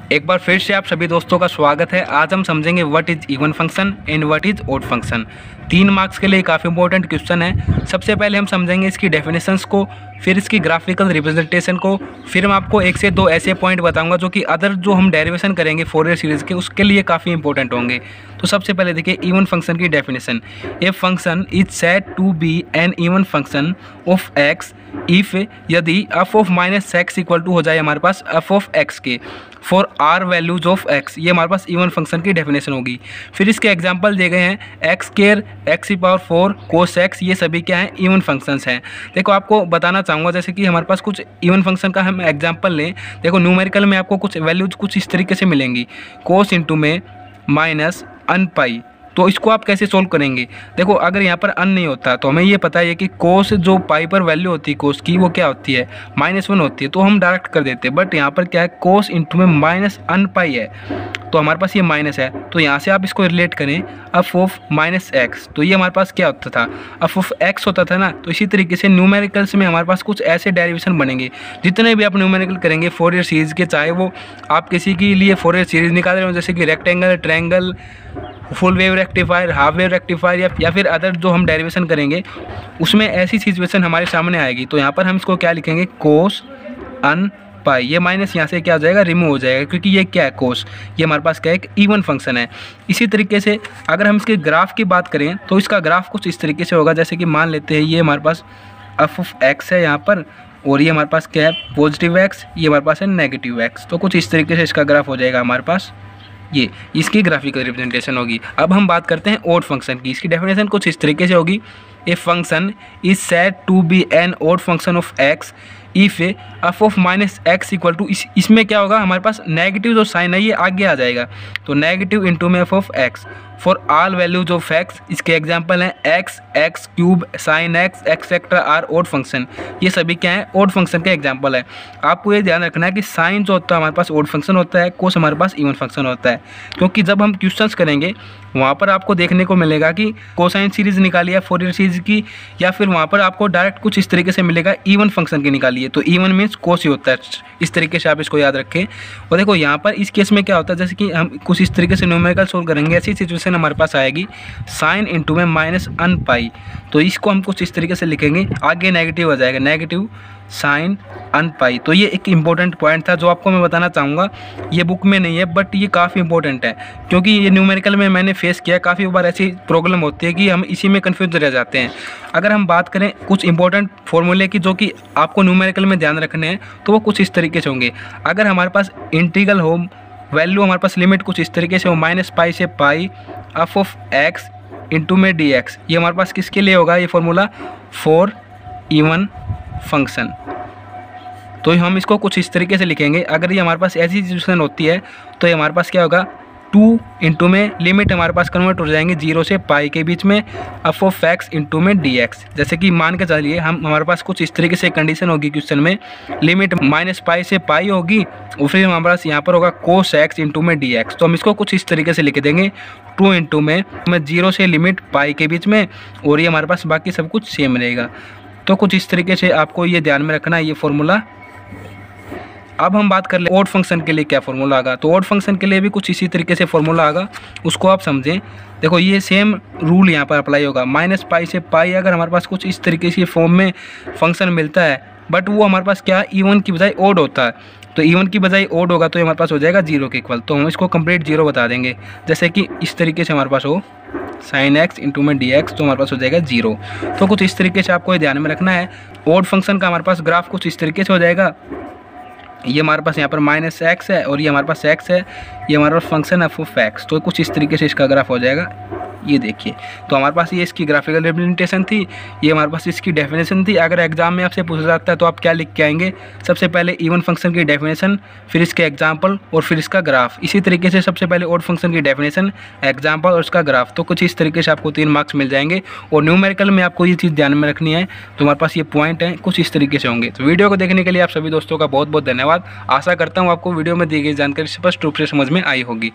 एक बार फिर से आप सभी दोस्तों का स्वागत है। आज हम समझेंगे what is even function and what is odd function. 3 marks के लिए काफ़ी इंपॉर्टेंट क्वेश्चन है। सबसे पहले हम समझेंगे इसकी डेफिनेशंस को, फिर इसकी ग्राफिकल रिप्रेजेंटेशन को, फिर मैं आपको 1 से 2 ऐसे पॉइंट बताऊंगा जो कि अदर जो हम डेरिवेशन करेंगे फोरियर सीरीज़ के उसके लिए काफ़ी इंपॉर्टेंट होंगे। तो सबसे पहले देखिए इवन फंक्शन की definition. A function is said to be an even function of x if यदि f of minus x equal to हो जाए हमारे पास एफ ऑफ एक्स के for R values of x. ये हमारे पास इवन फंक्शन की डेफिनेशन होगी। फिर इसके एग्जांपल दिए गए हैं एक्स केयर, एक्स की पावर 4, कोस एक्स, ये सभी क्या हैं, इवन फंक्शंस हैं। देखो आपको बताना चाहूँगा जैसे कि हमारे पास कुछ इवन फंक्शन का हम एग्जांपल लें। देखो न्यूमेरिकल में आपको कुछ वैल्यूज कुछ इस तरीके से मिलेंगी, कोस इंटू में माइनस अन पाई। तो इसको आप कैसे सोल्व करेंगे? देखो अगर यहाँ पर अन नहीं होता तो हमें ये पता है कि कोस जो पाई पर वैल्यू होती है कोस की वो क्या होती है, -1 होती है, तो हम डायरेक्ट कर देते हैं। बट यहाँ पर क्या है, कोस इंटू में माइनस अन पाई है, तो हमारे पास ये माइनस है, तो यहाँ से आप इसको रिलेट करें एफ ऑफ माइनस एक्स, तो ये हमारे पास क्या होता था, एफ ऑफ एक्स होता था ना। तो इसी तरीके से न्यूमेरिकल्स में हमारे पास कुछ ऐसे डेरिवेशन बनेंगे। जितने भी आप न्यूमेरिकल करेंगे फोरियर सीरीज़ के, चाहे वो आप किसी के लिए फोरियर सीरीज़ निकाल रहे हो जैसे कि rectangle, triangle, full wave rectifier, half wave rectifier या फिर अदर जो हम डेरिवेशन करेंगे उसमें ऐसी सिचुएशन हमारे सामने आएगी। तो यहाँ पर हम इसको क्या लिखेंगे, कोस अन पाई। ये माइनस यहाँ से क्या हो जाएगा, रिमूव हो जाएगा, क्योंकि ये क्या है, कोस, ये हमारे पास क्या है, एक इवन फंक्शन है। इसी तरीके से अगर हम इसके ग्राफ की बात करें तो इसका ग्राफ कुछ इस तरीके से होगा। जैसे कि मान लेते हैं ये हमारे पास एफ ऑफ एक्स है यहाँ पर, और ये हमारे पास क्या है, पॉजिटिव एक्स, ये हमारे पास है नेगेटिव एक्स। तो कुछ इस तरीके से इसका ग्राफ हो जाएगा हमारे पास, ये इसकी ग्राफिकल रिप्रेजेंटेशन होगी। अब हम बात करते हैं ऑड फंक्शन की। इसकी डेफिनेशन कुछ इस तरीके से होगी, a function is said to be an odd function of x if f of minus x equal to, इसमें क्या होगा, हमारे पास नेगेटिव जो साइन है ये आगे आ जाएगा, तो नेगेटिव इंटू में f of x for all values of x. इसके एग्जांपल हैं x, x cube, sine x, etcetera are odd function. ये सभी क्या है, ऑड फंक्शन के एग्जांपल है। आपको ये ध्यान रखना है कि साइन जो होता है हमारे पास ऑड फंक्शन होता है, कोस हमारे पास इवन फंक्शन होता है। क्योंकि जब हम क्वेश्चंस करेंगे वहाँ पर आपको देखने को मिलेगा कि कोसाइन सीरीज़ निकाली है फोरियर सीरीज़ की, या फिर वहाँ पर आपको डायरेक्ट कुछ इस तरीके से मिलेगा इवन फंक्शन की निकाली है। तो इवन मीन्स कोस ही होता है, इस तरीके से आप इसको याद रखें। और देखो यहाँ पर इस केस में क्या होता है, जैसे कि हम कुछ इस तरीके से न्यूमेरिकल सोल्व करेंगे, ऐसी सिचुएशन हमारे पास आएगी, साइन इंटू में माइनस अन पाई। तो इसको हम कुछ इस तरीके से लिखेंगे, आगे नेगेटिव हो जाएगा, नेगेटिव साइन अन पाई। तो ये एक इंपॉर्टेंट पॉइंट था जो आपको मैं बताना चाहूँगा। ये बुक में नहीं है बट ये काफ़ी इंपॉर्टेंट है, क्योंकि ये न्यूमेरिकल में मैंने फेस किया, काफ़ी बार ऐसी प्रॉब्लम होती है कि हम इसी में कन्फ्यूज रह जाते हैं। अगर हम बात करें कुछ इंपॉर्टेंट फॉर्मूले की जो कि आपको न्यूमेरिकल में ध्यान रखने हैं, तो वो कुछ इस तरीके से होंगे। अगर हमारे पास इंटीग्रल हो, वैल्यू हमारे पास लिमिट कुछ इस तरीके से हो, माइनस पाई से पाई एफ ऑफ एक्स इंटू में डी एक्स, ये हमारे पास किसके लिए होगा, ये फॉर्मूला फॉर इवन फंक्शन। तो हम इसको कुछ इस तरीके से लिखेंगे। अगर ये हमारे पास ऐसी सिचुएशन होती है तो ये हमारे पास क्या होगा, 2 इंटू में लिमिट हमारे पास कन्वर्ट हो जाएंगे 0 से पाई के बीच में, एफ ऑफ एक्स इंटू में डी एक्स। जैसे कि मान के चलिए हमारे पास कुछ इस तरीके से कंडीशन होगी क्वेश्चन में, लिमिट माइनस पाई से पाई होगी, और फिर हमारे पास यहाँ पर होगा कोस एक्स इंटू में डी एक्स। तो हम इसको कुछ इस तरीके से लिख देंगे, 2 इंटू में 0 से लिमिट पाई के बीच में, और ये हमारे पास बाकी सब कुछ सेम रहेगा। तो कुछ इस तरीके से आपको ये ध्यान में रखना है ये फॉर्मूला। अब हम बात कर ले ऑड फंक्शन के लिए क्या फॉर्मूला आगा। तो ऑड फंक्शन के लिए भी कुछ इसी तरीके से फॉर्मूला आगा, उसको आप समझें। देखो ये सेम रूल यहाँ पर अप्लाई होगा, माइनस पाई से पाई अगर हमारे पास कुछ इस तरीके से फॉर्म में फंक्शन मिलता है, बट वो हमारे पास क्या, इवन की बजाय ऑड होता है, तो इवन की बजाय ऑड होगा तो हमारे पास हो जाएगा 0 के इक्वल। तो हम इसको कंप्लीट 0 बता देंगे, जैसे कि इस तरीके से हमारे पास हो साइन एक्स इंटू में डी एक्स, तो हमारे पास हो जाएगा 0। तो कुछ इस तरीके से आपको ये ध्यान में रखना है। ऑड फंक्शन का हमारे पास ग्राफ कुछ इस तरीके से हो जाएगा, ये हमारे पास यहाँ पर माइनस एक्स है और ये हमारे पास एक्स है, ये हमारे पास फंक्शन एफ ऑफ एक्स। तो कुछ इस तरीके से इसका ग्राफ हो जाएगा, ये देखिए। तो हमारे पास ये इसकी ग्राफिकल रिप्रेजेंटेशन थी, ये हमारे पास इसकी डेफिनेशन थी। अगर एग्जाम में आपसे पूछा जाता है तो आप क्या लिख के आएंगे, सबसे पहले इवन फंक्शन की डेफिनेशन, फिर इसके एग्जाम्पल और फिर इसका ग्राफ। इसी तरीके से सबसे पहले ऑड फंक्शन की डेफिनेशन, एग्जाम्पल और इसका ग्राफ। तो कुछ इस तरीके से आपको 3 मार्क्स मिल जाएंगे। और न्यूमेरिकल में आपको ये चीज़ ध्यान में रखनी है, तो हमारे पास ये पॉइंट है कुछ इस तरीके से होंगे। तो वीडियो को देखने के लिए आप सभी दोस्तों का बहुत बहुत धन्यवाद। आशा करता हूँ आपको वीडियो में दी गई जानकारी स्पष्ट रूप से समझ में आई होगी।